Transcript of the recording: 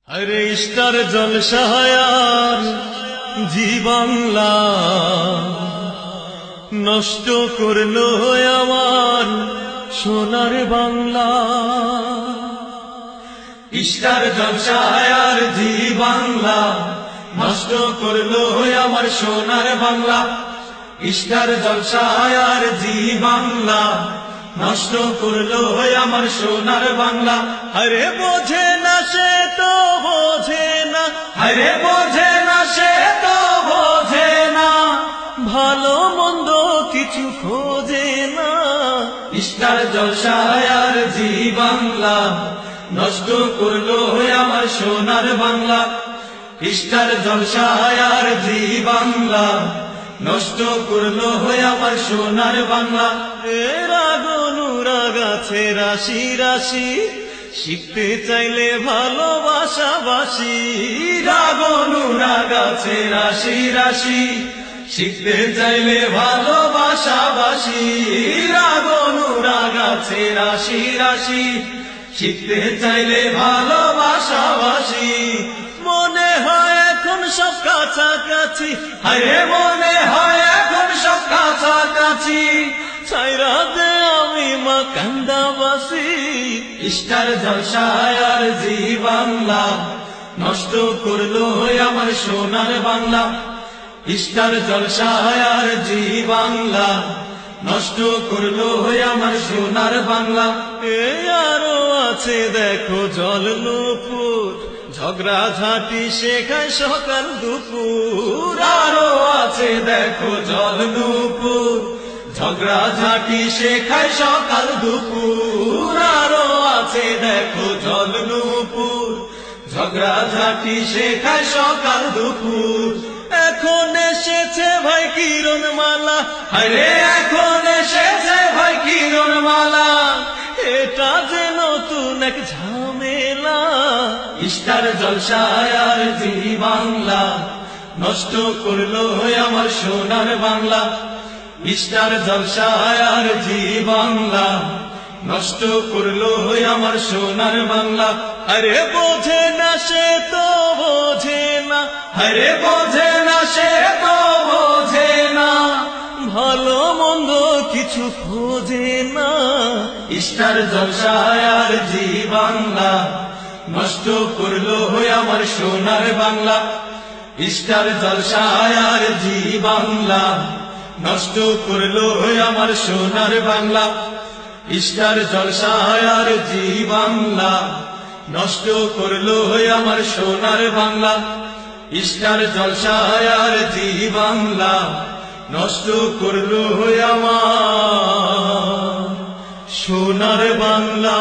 আরে স্টার জলসায়ার জি বাংলা নষ্ট করলো আমার সোনার বাংলা। স্টার জলসায়ার জি বাংলা নষ্ট করলো আমার সোনার বাংলা। স্টার জলসায়ার জি বাংলা নষ্ট করলো আমার সোনার বাংলা। আরে বোঝে না সে তো বোঝে না, আরে বোঝে না সে তো বোঝে না, ভালো মন্দ কিছু খোঁজে না। স্টার জলসায়ার জি বাংলা নষ্ট করলো আমার সোনার বাংলা। স্টার জলসায়ার জি বাংলা নষ্ট করলো আমার সোনার বাংলা। রাগ অনুরাগ আছে রাশি রাশি, শিখতে চাইলে ভালোবাসা বাসি। রাগ অনুরাগ আছে রাশি রাশি, শিখতে চাইলে ভালোবাসা বাসি। রাগ অনুরাগ আছে রাশি রাশি, শিখতে চাইলে ভালোবাসা বাসি। মনে হয় এখন সব কাছাকাছি, আরে মনে হয় এখন সব কাছাকাছি, ছাইরা দে আমি মা কান্দাবাসী। স্টার জলসায়ার জি বাংলা নষ্ট করলো আমার সোনার বাংলা। স্টার জলসায়ার জি বাংলা নষ্ট করলো আমার সোনার বাংলা। আরো আছে দেখো জল নুপুর, ঝগড়া ঝাঁটি শেখায় সকাল দুপুর। আরো আছে দেখো জল নুপুর, ঝগড়া ঝাঁটি শেখায় সকাল দুপুর। আরো আছে দেখো জল নুপুর, ঝগড়া ঝাঁটি শেখায় সকাল দুপুর। এখন এসেছে ভাই কিরণ মালা, আরে এখন এসেছে ভাই কিরণ মালা, এটা যে নতুন এক ঝামেলা। স্টার জলসায়ার জি বাংলা নষ্ট করলো আমার সোনার বাংলা। স্টার জলসায়ার জি বাংলা নষ্ট করলো আমার সোনার বাংলা। আরে বোঝে না সে তো বোঝে না, আরে বোঝে না সে তো বোঝে না, ভালো মন্দ কিছু খোঁজে না। স্টার জলসায়ার জি বাংলা নষ্ট করলো আমার সোনার বাংলা। স্টার জলসায়ার জি বাংলা নষ্ট করলো আমার সোনার বাংলা। স্টার জলসায়ার জি বাংলা নষ্ট করলো আমার সোনার বাংলা। স্টার জলসায়ার জি বাংলা নষ্ট করলো আমার সোনার বাংলা।